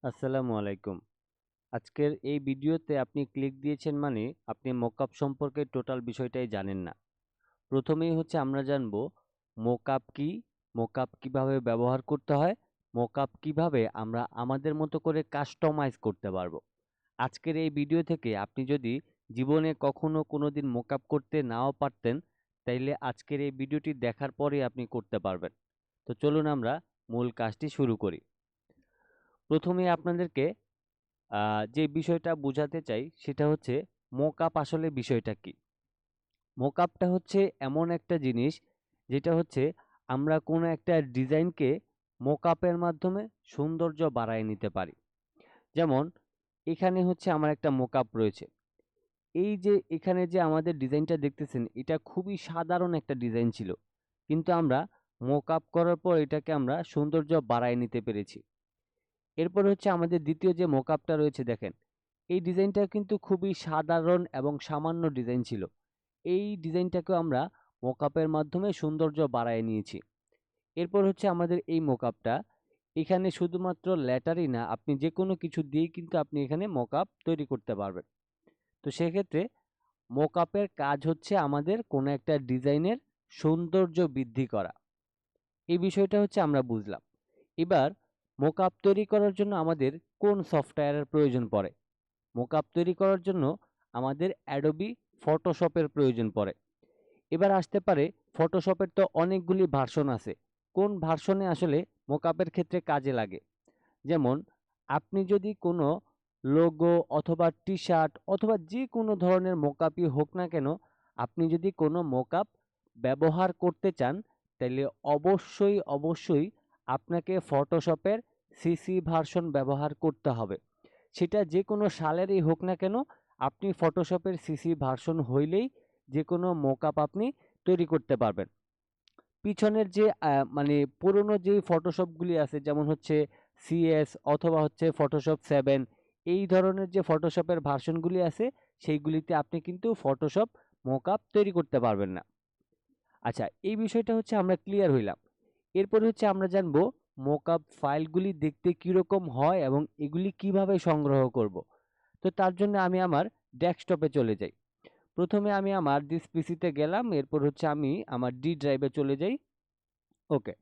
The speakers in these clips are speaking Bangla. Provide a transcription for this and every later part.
আসসালামু আলাইকুম। আজকের এই ভিডিওতে আপনি ক্লিক দিয়েছেন মানে আপনি মকআপ সম্পর্কে টোটাল বিষয়টাই জানেন না। প্রথমেই হচ্ছে আমরা জানব মকআপ কি, মকআপ কিভাবে ব্যবহার করতে হয়, মকআপ কিভাবে আমরা আমাদের মতো করে কাস্টমাইজ করতে পারবো। আজকের এই ভিডিও থেকে আপনি যদি জীবনে কখনো কোনোদিন মকআপ করতে নাও পারতেন, তাইলে আজকের এই ভিডিওটি দেখার পরে আপনি করতে পারবেন। তো চলুন আমরা মূল কাজটি শুরু করি। প্রথমেই আপনাদেরকে যে বিষয়টা বোঝাতে চাই সেটা হচ্ছে মকআপ আসলে বিষয়টা কি। মকআপটা হচ্ছে এমন একটা জিনিস যেটা হচ্ছে আমরা কোনো একটা ডিজাইনকে মকআপের মাধ্যমে সৌন্দর্য বাড়ায় নিতে পারি। যেমন এখানে হচ্ছে আমার একটা মকআপ রয়েছে। এই যে এখানে যে আমাদের ডিজাইনটা দেখতেছেন এটা খুবই সাধারণ একটা ডিজাইন ছিল, কিন্তু আমরা মকআপ করার পর এটাকে আমরা সৌন্দর্য বাড়ায় নিতে পেরেছি। এরপর হচ্ছে আমাদের দ্বিতীয় যে মকআপটা রয়েছে, দেখেন এই ডিজাইনটা কিন্তু খুবই সাধারণ এবং সামান্য ডিজাইন ছিল। এই ডিজাইনটাকেও আমরা মকআপের মাধ্যমে সৌন্দর্য বাড়ায় নিয়েছি। এরপর হচ্ছে আমাদের এই মকআপটা, এখানে শুধুমাত্র লেটারই না, আপনি যে কোনো কিছু দিয়েই কিন্তু আপনি এখানে মকআপ তৈরি করতে পারবেন। তো সেক্ষেত্রে মকআপের কাজ হচ্ছে আমাদের কোনো একটা ডিজাইনের সৌন্দর্য বৃদ্ধি করা। এই বিষয়টা হচ্ছে আমরা বুঝলাম। এবার মকআপ তৈরি করার জন্য আমাদের কোন সফটওয়্যারের প্রয়োজন পড়ে? মকআপ তৈরি করার জন্য আমাদের অ্যাডোবি ফটোশপের প্রয়োজন পড়ে। এবার আসতে পারে ফটোশপের তো অনেকগুলি ভার্সন আছে, কোন ভার্সনে আসলে মকআপের ক্ষেত্রে কাজে লাগে। যেমন আপনি যদি কোনো লোগো অথবা টি শার্ট অথবা যে কোনো ধরনের মকআপই হোক না কেন, আপনি যদি কোনো মকআপ ব্যবহার করতে চান, তাহলে অবশ্যই আপনাকে ফটোশপের সিসি ভার্সন ব্যবহার করতে হবে। সেটা যে কোনো সালেরই হোক না কেন, আপনি ফটোশপের সিসি ভার্সন হইলেই যে কোনো মকআপ আপনি তৈরি করতে পারবেন। পিছনের যে মানে পুরনো যে ফটোশপগুলি আছে, যেমন হচ্ছে সিএস অথবা হচ্ছে ফটোশপ 7, এই ধরনের যে ফটোশপের ভার্সনগুলি আছে, সেইগুলিতে আপনি কিন্তু ফটোশপ মকআপ তৈরি করতে পারবেন না। আচ্ছা, এই বিষয়টা হচ্ছে আমরা ক্লিয়ার হইলাম। এরপরে হচ্ছে আমরা জানবো মকআপ ফাইলগুলি দেখতে কীরকম হয় এবং এগুলি কিভাবে সংগ্রহ করব। তো তার জন্য আমি আমার ডেস্কটপে চলে যাই। প্রথমে আমি আমার দিস পিসিতে গেলাম, এরপর হচ্ছে আমি আমার ডি ড্রাইভে চলে যাই। ওকে,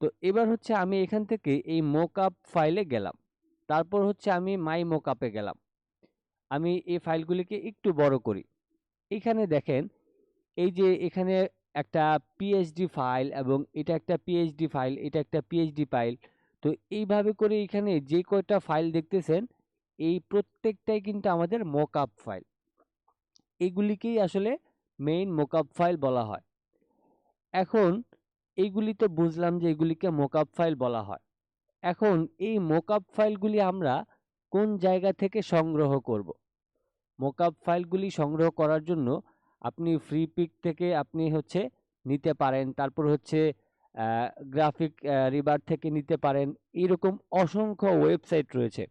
তো এবার হচ্ছে আমি এখান থেকে এই মকআপ ফাইলে গেলাম, তারপর হচ্ছে আমি মাই মকআপে গেলাম। আমি এই ফাইলগুলিকে একটু বড় করি। এখানে দেখেন, এই যে এখানে একটা পিএইচডি ফাইল এবং এটা একটা পিএইচডি ফাইল, এটা একটা পিএইচডি ফাইল। তো এইভাবে করে এখানে যে কয়টা ফাইল দেখতেছেন, এই প্রত্যেকটাই কিন্তু আমাদের মকআপ ফাইল। এগুলিকেই আসলে মেইন মকআপ ফাইল বলা হয়। এখন এইগুলি তো বুঝলাম যে এগুলিকে মকআপ ফাইল বলা হয়। এখন এই মকআপ ফাইলগুলি আমরা কোন জায়গা থেকে সংগ্রহ করব? মকআপ ফাইলগুলি সংগ্রহ করার জন্য আপনি ফ্রি পিক থেকে আপনি হচ্ছে নিতে পারেন, তারপর হচ্ছে গ্রাফিক রিভার থেকে নিতে পারেন। এরকম অসংখ্য ওয়েবসাইট রয়েছে।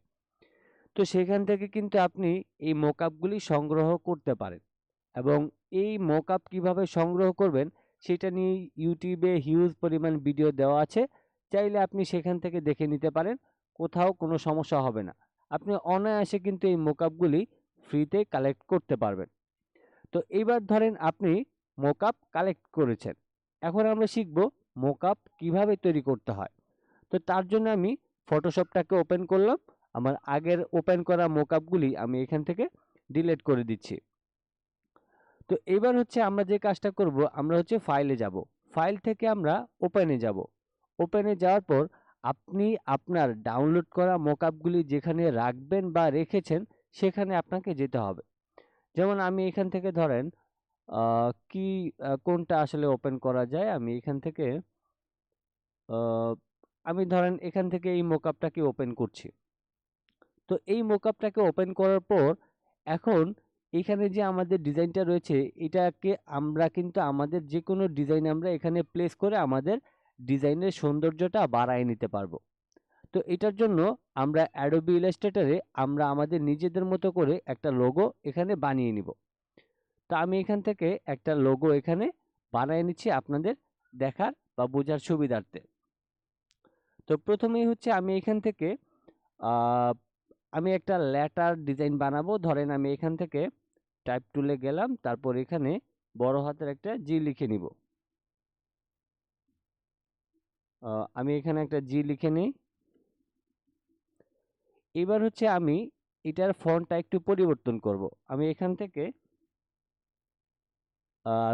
তো সেখান থেকে কিন্তু আপনি এই মকআপগুলি সংগ্রহ করতে পারেন। এবং এই মকআপ কিভাবে সংগ্রহ করবেন সেটা নিয়ে ইউটিউবে হিউজ পরিমাণ ভিডিও দেওয়া আছে, চাইলে আপনি সেখান থেকে দেখে নিতে পারেন। কোথাও কোনো সমস্যা হবে না, আপনি অনায়াসে কিন্তু এই মকআপগুলি ফ্রিতে কালেক্ট করতে পারবেন। তো এইবার ধরেন আপনি মকআপ কালেক্ট করেছেন, এখন আমরা শিখব মকআপ কিভাবে তৈরি করতে হয়। তো তার জন্য আমি ফটোশপটাকে ওপেন করলাম, আমার আগের ওপেন করা মকআপগুলি আমি এখান থেকে ডিলিট করে দিচ্ছি। তো এবার হচ্ছে আমরা যে কাজটা করব, আমরা হচ্ছে ফাইলে যাব, ফাইল থেকে আমরা ওপেনে যাব। ওপেনে যাওয়ার পর আপনি আপনার ডাউনলোড করা মকআপগুলি যেখানে রাখবেন বা রেখেছেন সেখানে আপনাকে যেতে হবে। যেমন আমি এখান থেকে ধরেন কি কোনটা আসলে ওপেন করা যায়, আমি এখান থেকে আমি ধরেন এখান থেকে এই মকআপটাকে ওপেন করছি। তো এই মকআপটাকে ওপেন করার পর এখন এখানে যে আমাদের ডিজাইনটা রয়েছে, এটাকে আমরা কিন্তু আমাদের যে কোনো ডিজাইন আমরা এখানে প্লেস করে আমাদের ডিজাইনের সৌন্দর্যটা বাড়ায় নিতে পারবো। তো এটার জন্য আমরা অ্যাডোবি ইলাস্ট্রেটরে আমরা আমাদের নিজেদের মতো করে একটা লোগো এখানে বানিয়ে নিব। তো আমি এখান থেকে একটা লোগো এখানে বানিয়ে নিচ্ছি আপনাদের দেখার বা বোঝার সুবিধার্থে। তো প্রথমেই হচ্ছে আমি এখান থেকে আহ, আমি একটা লেটার ডিজাইন বানাবো। ধরেন আমি এখান থেকে টাইপ টুলে গেলাম, তারপর এখানে বড় হাতের একটা জি লিখে নিব। আমি এখানে একটা জি লিখে নিই। এবার হচ্ছে আমি এটার ফন্টটা একটু পরিবর্তন করব। আমি এখান থেকে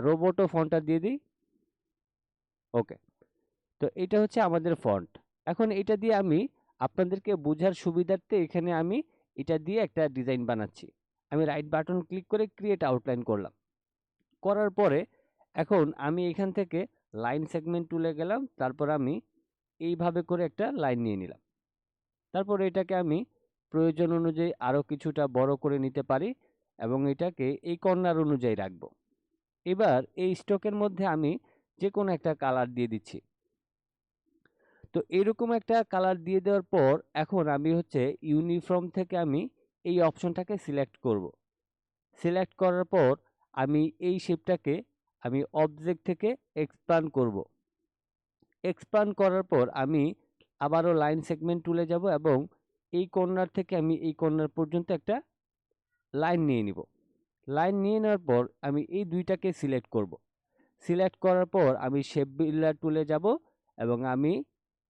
রোবোটো ফন্টটা দিয়ে দিই। ওকে, তো এটা হচ্ছে আমাদের ফন্ট। এখন এটা দিয়ে আমি আপনাদেরকে বোঝার সুবিধার্থে এখানে আমি এটা দিয়ে একটা ডিজাইন বানাচ্ছি। আমি রাইট বাটন ক্লিক করে ক্রিয়েট আউটলাইন করলাম। করার পরে এখন আমি এখান থেকে লাইন সেগমেন্ট টুলে গেলাম, তারপর আমি এইভাবে করে একটা লাইন নিয়ে নিলাম। তারপর এটাকে আমি প্রয়োজন অনুযায়ী আরও কিছুটা বড় করে নিতে পারি এবং এটাকে এই কর্নার অনুযায়ী রাখবো। এবার এই স্টকের মধ্যে আমি যে কোনো একটা কালার দিয়ে দিচ্ছি। তো এরকম একটা কালার দিয়ে দেওয়ার পর এখন আমি হচ্ছে ইউনিফর্ম থেকে আমি এই অপশনটাকে সিলেক্ট করব। সিলেক্ট করার পর আমি এই শেপটাকে আমি অবজেক্ট থেকে এক্সপ্যান্ড করব। এক্সপ্যান্ড করার পর আমি আবারও লাইন সেগমেন্ট টুলে যাব এবং এই কর্নার থেকে আমি এই কর্নার পর্যন্ত একটা লাইন নিয়ে নিব। লাইন নিয়ে নেওয়ার পর আমি এই দুইটাকে সিলেক্ট করব। সিলেক্ট করার পর আমি শেপ বিল্ডার টুলে যাব এবং আমি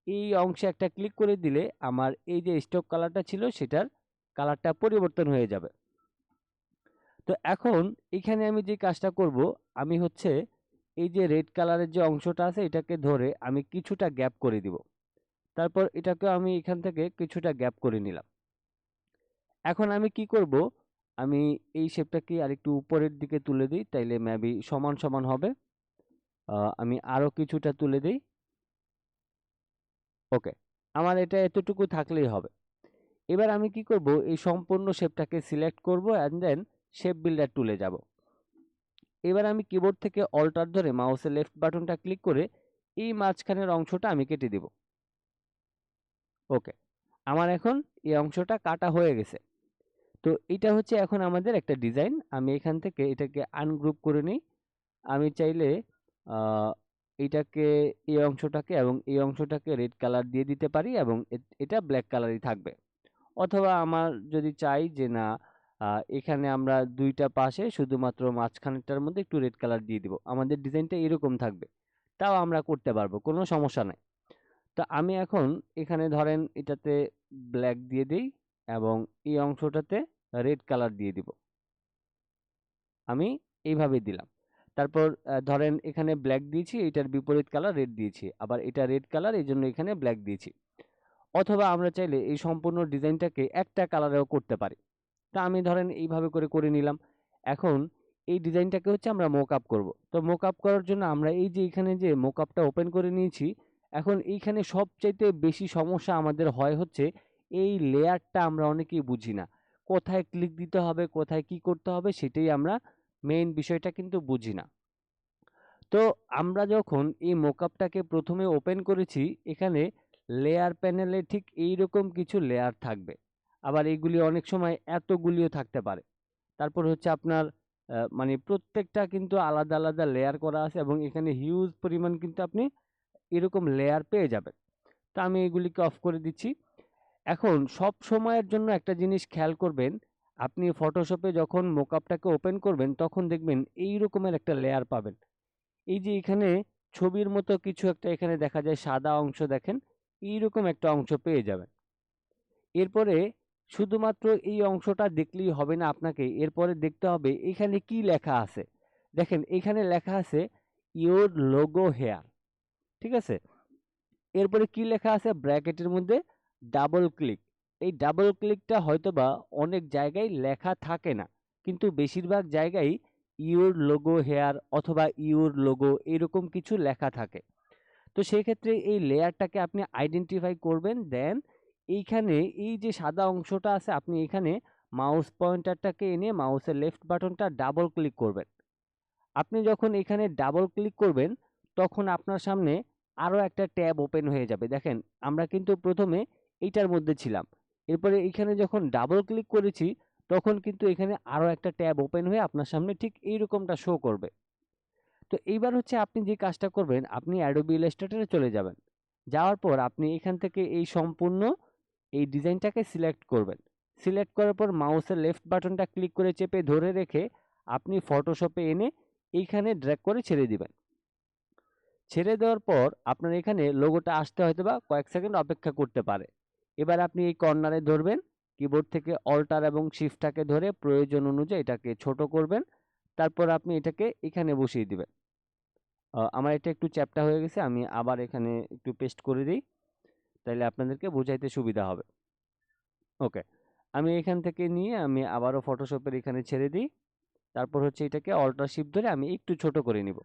এই অংশে একটা ক্লিক করে দিলে আমার এই যে স্টক কালারটা ছিল সেটার কালারটা পরিবর্তন হয়ে যাবে। তো এখন এখানে আমি যে কাজটা করব, আমি হচ্ছে এই যে রেড কালারের যে অংশটা আছে এটাকে ধরে আমি কিছুটা গ্যাপ করে দিব। তারপর এটাকে আমি এখান থেকে কিছুটা গ্যাপ করে নিলাম। এখন আমি কি করব, আমি এই শেপটাকে আরেকটু উপরের দিকে তুলে দিই, তাইলে মেবি সমান সমান হবে। আমি আরো কিছুটা তুলে দিই। ওকে, আমার এটা এতটুকু থাকলেই হবে। এবার আমি কি করব, এই সম্পূর্ণ শেপটাকে সিলেক্ট করব অ্যান্ড দেন শেপ বিল্ডার টুলে যাব। এবার আমি কিবোর্ড থেকে অল্টার ধরে মাউসের লেফট বাটনটা ক্লিক করে এই মাঝখানের অংশটা আমি কেটে দিব। ওকে, আমার এখন এই অংশটা কাটা হয়ে গেছে। তো এটা হচ্ছে এখন আমাদের একটা ডিজাইন। আমি এখান থেকে এটাকে আনগ্রুপ করে নিই। আমি চাইলে আহ, এটাকে এই অংশটাকে এবং এই অংশটাকে রেড কালার দিয়ে দিতে পারি এবং এটা ব্ল্যাক কালারই থাকবে। অথবা আমার যদি চাই যে না, এখানে আমরা দুইটা পাশে শুধুমাত্র মাঝখানেরটার মধ্যে একটু রেড কালার দিয়ে দিব, আমাদের ডিজাইনটা এরকম থাকবে, তাও আমরা করতে পারবো, কোনো সমস্যা নাই। তো আমি এখন এখানে ধরেন এটাতে ব্ল্যাক দিয়ে দিই এবং এই অংশটাতে রেড কালার দিয়ে দিব। আমি এইভাবে দিলাম। তারপর ধরেন এখানে ব্ল্যাক দিয়েছি, এটার বিপরীত কালার রেড দিয়েছি, আবার এটা রেড কালার এই জন্য এখানে ব্ল্যাক দিয়েছি। অথবা আমরা চাইলে এই সম্পূর্ণ ডিজাইনটাকে একটা কালারেও করতে পারি। তা আমি ধরেন এইভাবে করে করে নিলাম। এখন এই ডিজাইনটাকে হচ্ছে আমরা মোকআপ করব। তো মোকআপ করার জন্য আমরা এই যে এখানে যে মোকআপটা ওপেন করে নিয়েছি, এখন এইখানে সবচাইতে বেশি সমস্যা আমাদের হয় হচ্ছে এই লেয়ারটা আমরা অনেকেই বুঝি না। কোথায় ক্লিক দিতে হবে, কোথায় কি করতে হবে সেটাই আমরা মেইন বিষয়টা কিন্তু বুঝি না। তো আমরা যখন এই মোকআপটাকে প্রথমে ওপেন করেছি, এখানে লেয়ার প্যানেলে ঠিক এইরকম কিছু লেয়ার থাকবে। আবার এইগুলি অনেক সময় এতগুলিও থাকতে পারে। তারপর হচ্ছে আপনার মানে প্রত্যেকটা কিন্তু আলাদা আলাদা লেয়ার করা আছে এবং এখানে হিউজ পরিমাণ কিন্তু আপনি এরকম লেয়ার পেয়ে যাবেন। তা আমি এগুলিকে অফ করে দিচ্ছি। এখন সব সময়ের জন্য একটা জিনিস খেয়াল করবেন, আপনি ফটোশপে যখন মোকআপটাকে ওপেন করবেন তখন দেখবেন এই রকমের একটা লেয়ার পাবেন। এই যে এখানে ছবির মতো কিছু একটা এখানে দেখা যায়, সাদা অংশ দেখেন, এইরকম একটা অংশ পেয়ে যাবেন। এরপরে শুধুমাত্র এই অংশটা দেখলেই হবে না, আপনাকে এরপরে দেখতে হবে এখানে কি লেখা আছে। দেখেন এখানে লেখা আছে ইওর লোগো হেয়ার, ঠিক আছে। এরপরে কি লেখা আছে ব্র্যাকেটের মধ্যে, ডাবল ক্লিক। এই ডাবল ক্লিকটা হয়তোবা অনেক জায়গায় লেখা থাকে না, কিন্তু বেশিরভাগ জায়গায় ইওর লোগো হেয়ার অথবা ইওর লোগো এরকম কিছু লেখা থাকে। তো সেই ক্ষেত্রে এই লেয়ারটাকে আপনি আইডেন্টিফাই করবেন, দেন এইখানে এই যে সাদা অংশটা আছে আপনি এখানে মাউস পয়েন্টারটাকে এনে মাউসের লেফট বাটনটা ডাবল ক্লিক করবেন। আপনি যখন এখানে ডাবল ক্লিক করবেন তখন আপনার সামনে আরও একটা ট্যাব ওপেন হয়ে যাবে। দেখেন আমরা কিন্তু প্রথমে এইটার মধ্যে ছিলাম, এরপরে এখানে যখন ডাবল ক্লিক করেছি তখন কিন্তু এখানে আরও একটা ট্যাব ওপেন হয়ে আপনার সামনে ঠিক এইরকমটা শো করবে। তো এইবার হচ্ছে আপনি যে কাজটা করবেন, আপনি অ্যাডোবি ইলাস্ট্রেটরে চলে যাবেন। যাওয়ার পর আপনি এখান থেকে এই সম্পূর্ণ এই ডিজাইনটাকে সিলেক্ট করবেন। সিলেক্ট করার পর মাউসের লেফট বাটনটা ক্লিক করে চেপে ধরে রেখে আপনি ফটোশপে এনে এইখানে ড্র্যাগ করে ছেড়ে দিবেন। ছেড়ে দেওয়ার পর আপনার এখানে লোগোটা আসতে হয়তোবা কয়েক সেকেন্ড অপেক্ষা করতে পারে। এবার আপনি এই কর্নারে ধরবেন, কিবোর্ড থেকে অল্টার এবং শিফটটাকে ধরে প্রয়োজন অনুযায়ী এটাকে ছোট করবেন। তারপর আপনি এটাকে এখানে বসিয়ে দিবেন। আমার এটা একটু চ্যাপ্টা হয়ে গেছে, আমি আবার এখানে একটু পেস্ট করে দিই, তাহলে আপনাদেরকে বোঝাইতে সুবিধা হবে। ওকে, আমি এখান থেকে নিয়ে আমি আবারও ফটোশপের এখানে ছেড়ে দিই। তারপর হচ্ছে এটাকে অল্টার শিফট ধরে আমি একটু ছোট করে নিব।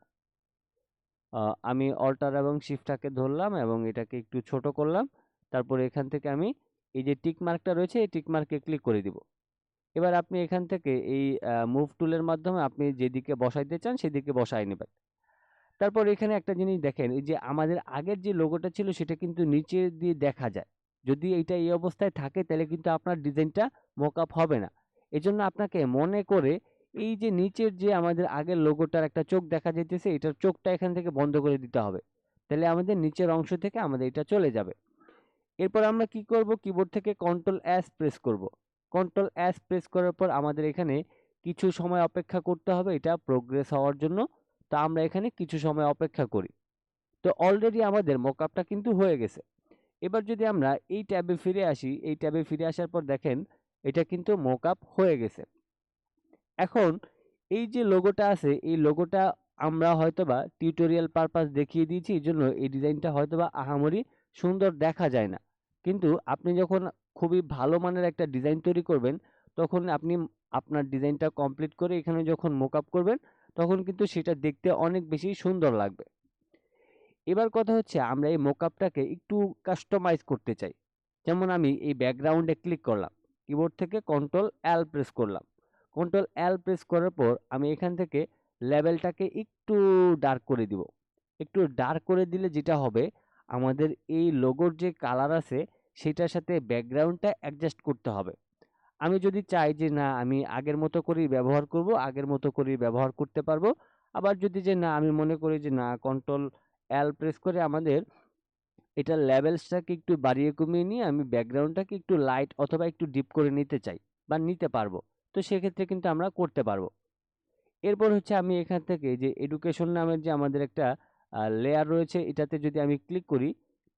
আমি অল্টার এবং শিফটটাকে ধরলাম এবং এটাকে একটু ছোট করলাম। তারপর এখান থেকে আমি এই যে টিক মার্কটা রয়েছে এই টিক মার্কে ক্লিক করে দিব। এবার আপনি এখান থেকে এই মুভ টুলের মাধ্যমে আপনি যেদিকে বসাইতে চান সেদিকে বসায় নেবেন। তারপর এখানে একটা জিনিস দেখেন, এই যে আমাদের আগের যে লোগোটা ছিল সেটা কিন্তু নিচে দিয়ে দেখা যায়। যদি এইটা এই অবস্থায় থাকে তাহলে কিন্তু আপনার ডিজাইনটা মকআপ হবে না। এজন্য আপনাকে মনে করে এই যে নিচের যে আমাদের আগের লোগোটার একটা চোখ দেখা যাইতেছে, এটার চোখটা এখান থেকে বন্ধ করে দিতে হবে। তাহলে আমাদের নিচের অংশ থেকে আমাদের এটা চলে যাবে। এরপর আমরা কি করব, কিবোর্ড থেকে কন্ট্রোল এস প্রেস করব। কন্ট্রোল এস প্রেস করার পর আমাদের এখানে কিছু সময় অপেক্ষা করতে হবে এটা প্রোগ্রেস হওয়ার জন্য। তো আমরা এখানে কিছু সময় অপেক্ষা করি। তো অলরেডি আমাদের মকআপটা কিন্তু হয়ে গেছে। এবার যদি আমরা এই ট্যাবে ফিরে আসি, এই ট্যাবে ফিরে আসার পর দেখেন এটা কিন্তু মকআপ হয়ে গেছে। এখন এই যে লোগোটা আছে এই লোগোটা আমরা হয়তোবা টিউটোরিয়াল পারপাস দেখিয়ে দিয়েছি, এই জন্য এই ডিজাইনটা হয়তোবা আহামরি সুন্দর দেখা যায় না। কিন্তু আপনি যখন খুবই ভালো মানের একটা ডিজাইন তৈরি করবেন তখন আপনি আপনার ডিজাইনটা কমপ্লিট করে এখানে যখন মকআপ করবেন তখন কিন্তু সেটা দেখতে অনেক বেশি সুন্দর লাগবে। এবার কথা হচ্ছে আমরা এই মকআপটাকে একটু কাস্টমাইজ করতে চাই। যেমন আমি এই ব্যাকগ্রাউন্ডে ক্লিক করলাম, কিবোর্ড থেকে কন্ট্রোল এল প্রেস করলাম। কন্ট্রোল এল প্রেস করার পর আমি এখান থেকে লেভেলটাকে একটু ডার্ক করে দিব। একটু ডার্ক করে দিলে যেটা হবে, আমাদের এই লোগোর যে কালার আছে সেটার সাথে ব্যাকগ্রাউন্ডটা অ্যাডজাস্ট করতে হবে। আমি যদি চাই যে না আমি আগের মতো করেই ব্যবহার করব, আগের মতো করেই ব্যবহার করতে পারবো। আবার যদি যে না আমি মনে করি যে না, কন্ট্রোল এল প্রেস করে আমাদের এটার লেভেলসটাকে একটু বাড়িয়ে কমিয়ে নিয়ে আমি ব্যাকগ্রাউন্ডটাকে একটু লাইট অথবা একটু ডিপ করে নিতে চাই বা নিতে পারবো। তো সেক্ষেত্রে কিন্তু আমরা করতে পারবো। এরপর হচ্ছে আমি এখান থেকে যে এডুকেশন নামের যে আমাদের একটা লেয়ার রয়েছে এটাতে যদি আমি ক্লিক করি,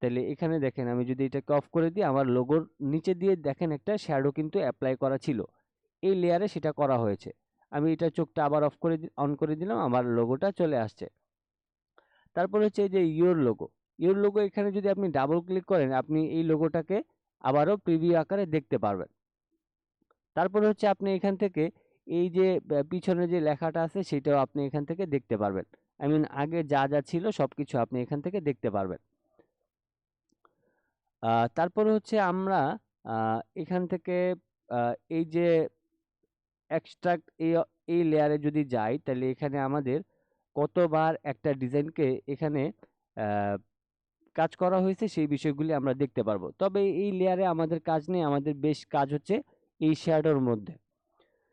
তাহলে এখানে দেখেন আমি যদি এটাকে অফ করে দিই আমার লোগোর নিচে দিয়ে দেখেন একটা শ্যাডো কিন্তু অ্যাপ্লাই করা ছিল, এই লেয়ারে সেটা করা হয়েছে। আমি এটা চোখটা আবার অফ করে অন করে দিলাম, আমার লোগোটা চলে আসছে। তারপর হচ্ছে এই যে ইউর লোগো এখানে যদি আপনি ডাবল ক্লিক করেন আপনি এই লোগোটাকে আবারও প্রিভিউ আকারে দেখতে পারবেন। তারপর হচ্ছে আপনি এখান থেকে এই যে পিছনে যে লেখাটা আছে সেটাও আপনি এখান থেকে দেখতে পারবেন। আই মিন আগে যা যা ছিল সবকিছু আপনি এখান থেকে দেখতে পারবেন। তারপরে হচ্ছে আমরা এখান থেকে এই যে এক্সট্রাক্ট এই লেয়ারে যদি যাই তাহলে এখানে আমাদের কতবার একটা ডিজাইনকে এখানে কাজ করা হয়েছে সেই বিষয়গুলি আমরা দেখতে পারবো। তবে এই লেয়ারে আমাদের কাজ নেই, আমাদের বেশ কাজ হচ্ছে এই শ্যাডোর মধ্যে।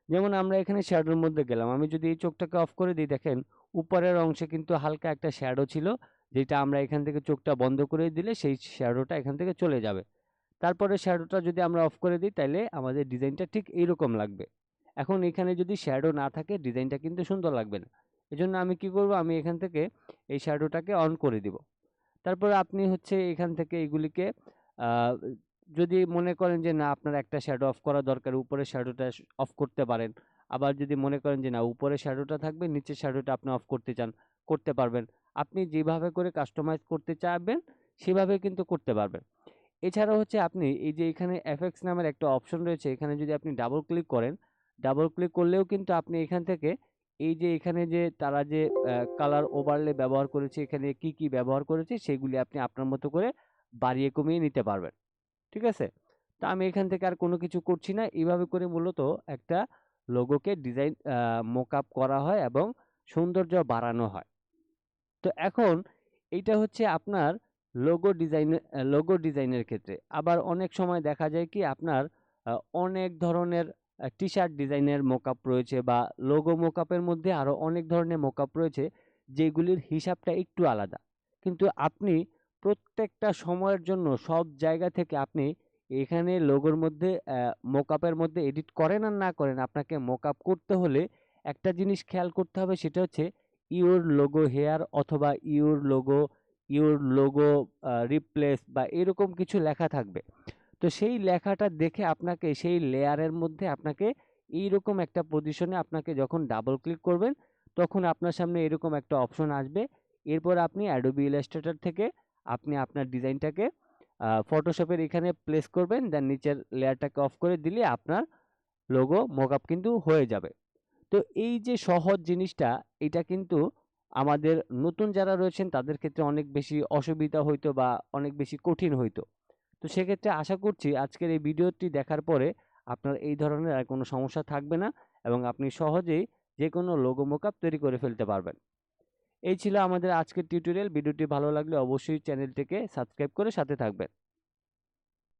যেমন আমরা এখানে শ্যাডোর মধ্যে গেলাম, আমি যদি এই চোখটাকে অফ করে দিই দেখেন উপরের অংশে কিন্তু হালকা একটা শ্যাডো ছিল, যেটা আমরা এখান থেকে চোখটা বন্ধ করে দিলে সেই শ্যাডোটা এখান থেকে চলে যাবে। তারপরে শ্যাডোটা যদি আমরা অফ করে দিই তাহলে আমাদের ডিজাইনটা ঠিক এইরকম লাগবে। এখন এখানে যদি শ্যাডো না থাকে ডিজাইনটা কিন্তু সুন্দর লাগবে না। এজন্য আমি কি করব, আমি এখান থেকে এই শ্যাডোটাকে অন করে দিব। তারপরে আপনি হচ্ছে এখান থেকে এগুলিকে আহ, যদি মনে করেন যে না আপনার একটা শ্যাডো অফ করা দরকার, উপরের শ্যাডোটা অফ করতে পারেন। আবার যদি মনে করেন যে না উপরের শ্যাডোটা থাকবে নিচের শ্যাডোটা আপনি অফ করতে চান, করতে পারবেন। আপনি যেভাবে করে কাস্টমাইজ করতে চাইবেন সেভাবে কিন্তু করতে পারবেন। এছাড়া হচ্ছে আপনি এই যে এখানে এফএক্স নামের একটা অপশন রয়েছে, এখানে যদি আপনি ডাবল ক্লিক করেন, ডাবল ক্লিক করলেও কিন্তু আপনি এখান থেকে এই যে এখানে যে তারা যে কালার ওভারলে ব্যবহার করেছে, এখানে কি কি ব্যবহার করেছে সেগুলি আপনি আপনার মতো করে বাড়িয়ে কমিয়ে নিতে পারবেন। ঠিক আছে, তো আমি এখান থেকে আর কোনো কিছু করছি না, এইভাবে করে মূলত একটা লোগোকে ডিজাইন মোকআপ করা হয় এবং সৌন্দর্য বাড়ানো হয়। তো এখন এইটা হচ্ছে আপনার লোগো ডিজাইনের ক্ষেত্রে। আবার অনেক সময় দেখা যায় কি আপনার অনেক ধরনের টি শার্ট ডিজাইনের মোকআপ রয়েছে বা লোগো মোকআপের মধ্যে আরও অনেক ধরনের মোকআপ রয়েছে যেগুলির হিসাবটা একটু আলাদা। কিন্তু আপনি প্রত্যেকটা সময়ের জন্য সব জায়গা থেকে আপনি এখানে লোগোর মধ্যে মোকআপের মধ্যে এডিট করেন আর না করেন, আপনাকে মোকআপ করতে হলে একটা জিনিস খেয়াল করতে হবে, সেটা হচ্ছে ইউর লোগো হেয়ার অথবা ইউর লোগো রিপ্লেস বা এরকম কিছু লেখা থাকবে। তো সেই লেখাটা দেখে আপনাকে সেই লেয়ারের মধ্যে আপনাকে এইরকম একটা পজিশনে আপনাকে যখন ডাবল ক্লিক করবেন, তখন আপনার সামনে এরকম একটা অপশন আসবে। এরপর আপনি অ্যাডোবি ইলাস্ট্রেটর থেকে আপনি আপনার ডিজাইনটাকে ফটোশপের এখানে প্লেস করবেন, দেন নিচের লেয়ারটাকে অফ করে দিলে আপনার লোগো মকআপ কিন্তু হয়ে যাবে। তো এই যে সহজ জিনিসটা, এটা কিন্তু আমাদের নতুন যারা রয়েছেন তাদের ক্ষেত্রে অনেক বেশি অসুবিধা হইতো বা অনেক বেশি কঠিন হইতো। তো সেক্ষেত্রে আশা করছি আজকের এই ভিডিওটি দেখার পরে আপনার এই ধরনের আর কোনো সমস্যা থাকবে না এবং আপনি সহজেই যে কোনো লোগো মকআপ তৈরি করে ফেলতে পারবেন। এই ছিল আমাদের আজকের টিউটোরিয়াল। ভিডিওটি ভালো লাগলে অবশ্যই চ্যানেলটিকে সাবস্ক্রাইব করে সাথে থাকবেন।